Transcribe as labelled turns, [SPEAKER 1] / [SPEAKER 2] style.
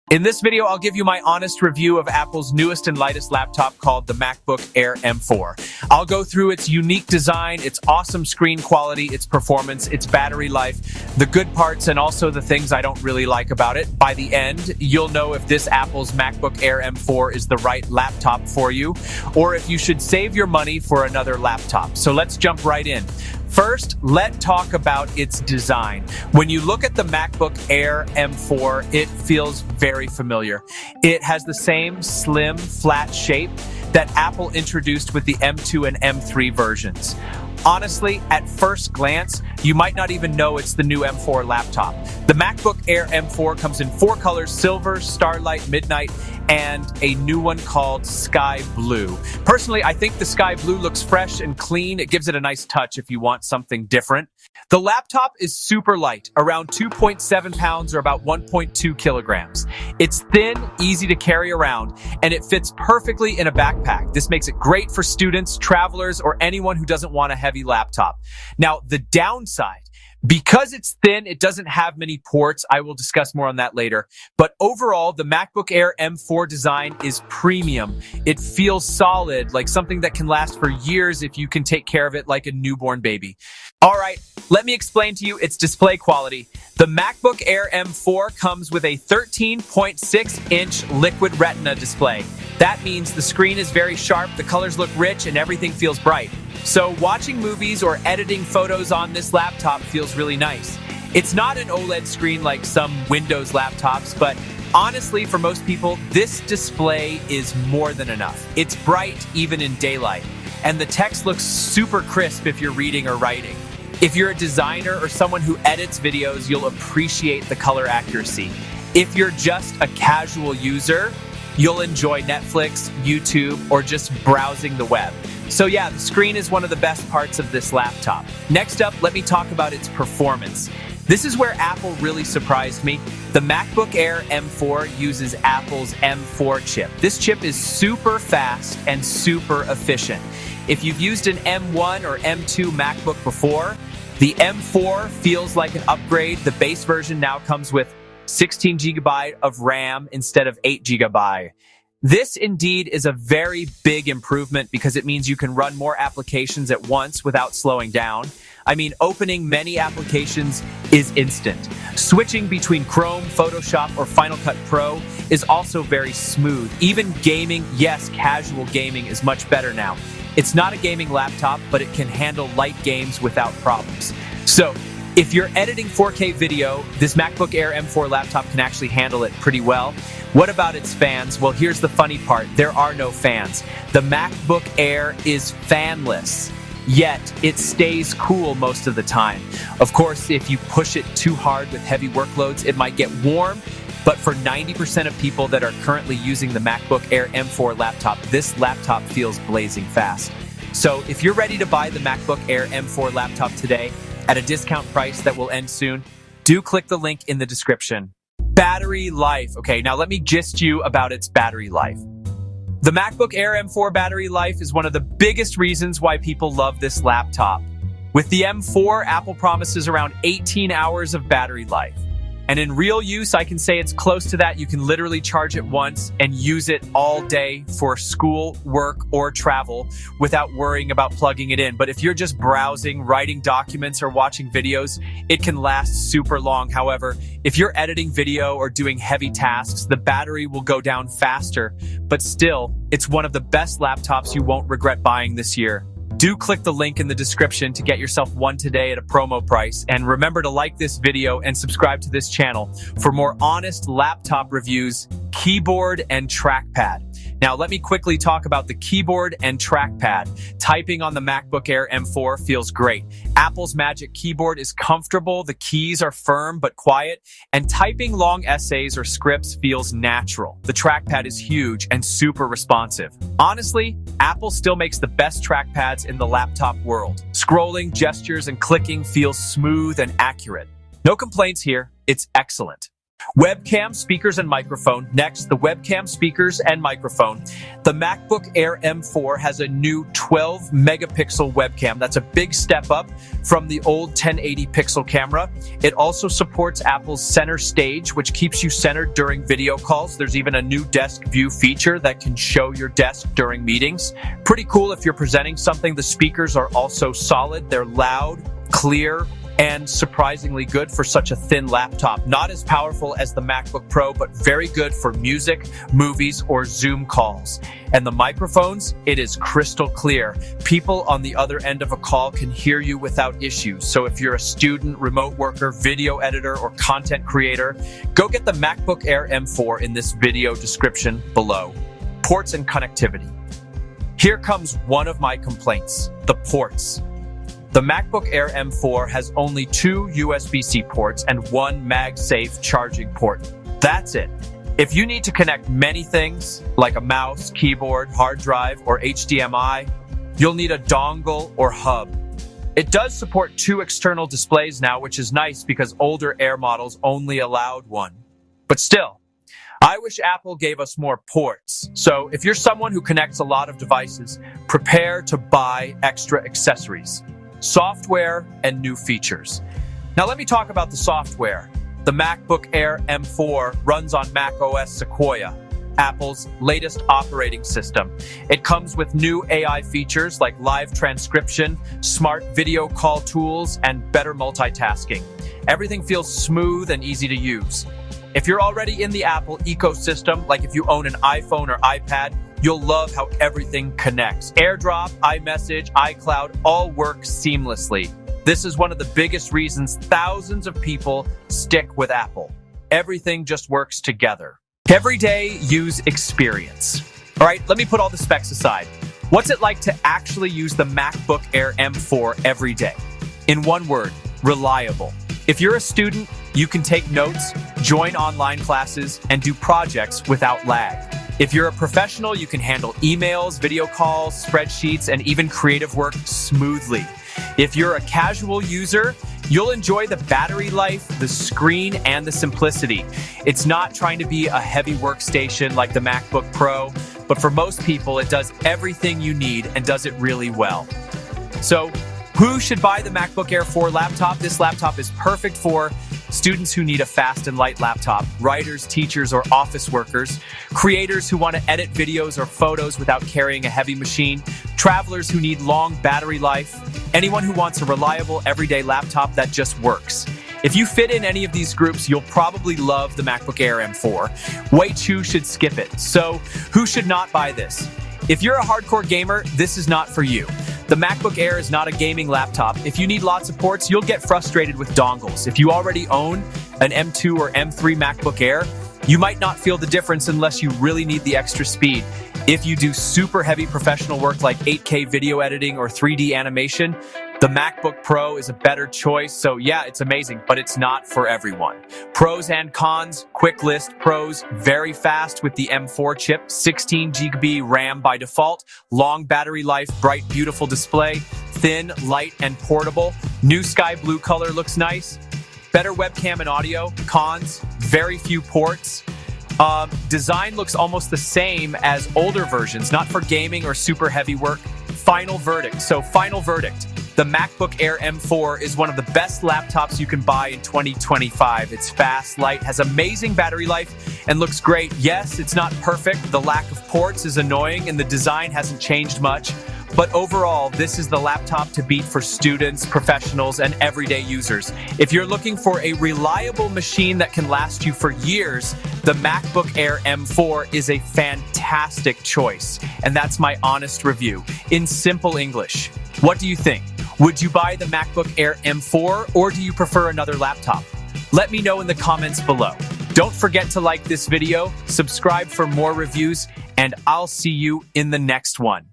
[SPEAKER 1] In this video, I'll give you my honest review of Apple's newest and lightest laptop called the MacBook Air M4. I'll go through its unique design, its awesome screen quality, its performance, its battery life, the good parts, and also the things I don't really like about it. By the end, you'll know if this Apple's MacBook Air M4 is the right laptop for you, or if you should save your money for another laptop. So let's jump right in. First, let's talk about its design. When you look at the MacBook Air M4, it feels very familiar. It has the same slim, flat shape that Apple introduced with the M2 and M3 versions. Honestly, at first glance, you might not even know it's the new M4 laptop. The MacBook Air M4 comes in 4 colors: silver, starlight, midnight, and a new one called sky blue. Personally, I think the sky blue looks fresh and clean. It gives it a nice touch if you want something different. The laptop is super light, around 2.7 pounds or about 1.2 kilograms. It's thin, easy to carry around, and it fits perfectly in a backpack. This makes it great for students, travelers, or anyone who doesn't want a heavy laptop. Now, the downside, because it's thin, it doesn't have many ports. I will discuss more on that later. But overall, the MacBook Air M4 design is premium. It feels solid, like something that can last for years if you can take care of it like a newborn baby. All right, let me explain to you its display quality. The MacBook Air M4 comes with a 13.6-inch liquid Retina display. That means the screen is very sharp, the colors look rich, and everything feels bright. So watching movies or editing photos on this laptop feels really nice. It's not an OLED screen like some Windows laptops, but honestly, for most people, this display is more than enough. It's bright even in daylight, and the text looks super crisp if you're reading or writing. If you're a designer or someone who edits videos, you'll appreciate the color accuracy. If you're just a casual user, you'll enjoy Netflix, YouTube, or just browsing the web. So yeah, the screen is one of the best parts of this laptop. Next up, let me talk about its performance. This is where Apple really surprised me. The MacBook Air M4 uses Apple's M4 chip. This chip is super fast and super efficient. If you've used an M1 or M2 MacBook before, the M4 feels like an upgrade. The base version now comes with 16 GB of RAM instead of 8 GB. This indeed is a very big improvement because it means you can run more applications at once without slowing down. I mean, opening many applications is instant. Switching between Chrome, Photoshop, or Final Cut Pro is also very smooth. Even gaming, yes, casual gaming is much better now. It's not a gaming laptop, but it can handle light games without problems. So, if you're editing 4K video, this MacBook Air M4 laptop can actually handle it pretty well. What about its fans? Well, here's the funny part. There are no fans. The MacBook Air is fanless, yet it stays cool most of the time. Of course, if you push it too hard with heavy workloads, it might get warm, but for 90% of people that are currently using the MacBook Air M4 laptop, this laptop feels blazing fast. So if you're ready to buy the MacBook Air M4 laptop today, at a discount price that will end soon, do click the link in the description. Battery life. Okay, now let me gist you about its battery life. The MacBook Air M4 battery life is one of the biggest reasons why people love this laptop. With the M4, Apple promises around 18 hours of battery life. And in real use, I can say it's close to that. You can literally charge it once and use it all day for school, work, or travel without worrying about plugging it in. But if you're just browsing, writing documents, or watching videos, it can last super long. However, if you're editing video or doing heavy tasks, the battery will go down faster. But still, it's one of the best laptops you won't regret buying this year. Do click the link in the description to get yourself one today at a promo price. And remember to like this video and subscribe to this channel for more honest laptop reviews, keyboard, and trackpad. Now, let me quickly talk about the keyboard and trackpad. Typing on the MacBook Air M4 feels great. Apple's Magic Keyboard is comfortable, the keys are firm but quiet, and typing long essays or scripts feels natural. The trackpad is huge and super responsive. Honestly, Apple still makes the best trackpads in the laptop world. Scrolling, gestures, and clicking feels smooth and accurate. No complaints here, it's excellent. Webcam, speakers, and microphone. Next, the webcam, speakers, and microphone. The MacBook Air M4 has a new 12 megapixel webcam. That's a big step up from the old 1080 pixel camera. It also supports Apple's center stage, which keeps you centered during video calls. There's even a new desk view feature that can show your desk during meetings. Pretty cool if you're presenting something. The speakers are also solid. They're loud, clear, and surprisingly good for such a thin laptop. Not as powerful as the MacBook Pro, but very good for music, movies, or Zoom calls. And the microphones, it is crystal clear. People on the other end of a call can hear you without issues. So if you're a student, remote worker, video editor, or content creator, go get the MacBook Air M4 in this video description below. Ports and connectivity. Here comes one of my complaints, the ports. The MacBook Air M4 has only 2 USB-C ports and 1 MagSafe charging port. That's it. If you need to connect many things, like a mouse, keyboard, hard drive, or HDMI, you'll need a dongle or hub. It does support 2 external displays now, which is nice because older Air models only allowed 1. But still, I wish Apple gave us more ports. So if you're someone who connects a lot of devices, prepare to buy extra accessories, software, and new features. Now let me talk about the software. The MacBook Air M4 runs on macOS Sequoia, Apple's latest operating system. It comes with new AI features like live transcription, smart video call tools, and better multitasking. Everything feels smooth and easy to use. If you're already in the Apple ecosystem, like if you own an iPhone or iPad, you'll love how everything connects. AirDrop, iMessage, iCloud all work seamlessly. This is one of the biggest reasons thousands of people stick with Apple. Everything just works together. Everyday use experience. All right, let me put all the specs aside. What's it like to actually use the MacBook Air M4 every day? In one word, reliable. If you're a student, you can take notes, join online classes, and do projects without lag. If you're a professional, you can handle emails, video calls, spreadsheets, and even creative work smoothly. If you're a casual user, you'll enjoy the battery life, the screen, and the simplicity. It's not trying to be a heavy workstation like the MacBook Pro, but for most people, it does everything you need and does it really well. So, who should buy the MacBook Air 4 laptop? This laptop is perfect for students who need a fast and light laptop, writers, teachers, or office workers, creators who want to edit videos or photos without carrying a heavy machine, travelers who need long battery life, anyone who wants a reliable everyday laptop that just works. If you fit in any of these groups, you'll probably love the MacBook Air M4. Way Chu should skip it. So who should not buy this? If you're a hardcore gamer, this is not for you. The MacBook Air is not a gaming laptop. If you need lots of ports, you'll get frustrated with dongles. If you already own an M2 or M3 MacBook Air, you might not feel the difference unless you really need the extra speed. If you do super heavy professional work like 8K video editing or 3D animation, the MacBook Pro is a better choice. So yeah, it's amazing, but it's not for everyone. Pros and cons, quick list. Pros, very fast with the M4 chip, 16 GB RAM by default, long battery life, bright, beautiful display, thin, light, and portable. New sky blue color looks nice. Better webcam and audio. Cons, very few ports. Design looks almost the same as older versions, not for gaming or super heavy work. Final verdict. So final verdict. The MacBook Air M4 is one of the best laptops you can buy in 2025. It's fast, light, has amazing battery life, and looks great. Yes, it's not perfect. The lack of ports is annoying, and the design hasn't changed much. But overall, this is the laptop to beat for students, professionals, and everyday users. If you're looking for a reliable machine that can last you for years, the MacBook Air M4 is a fantastic choice. And that's my honest review. In simple English, what do you think? Would you buy the MacBook Air M4 or do you prefer another laptop? Let me know in the comments below. Don't forget to like this video, subscribe for more reviews, and I'll see you in the next one.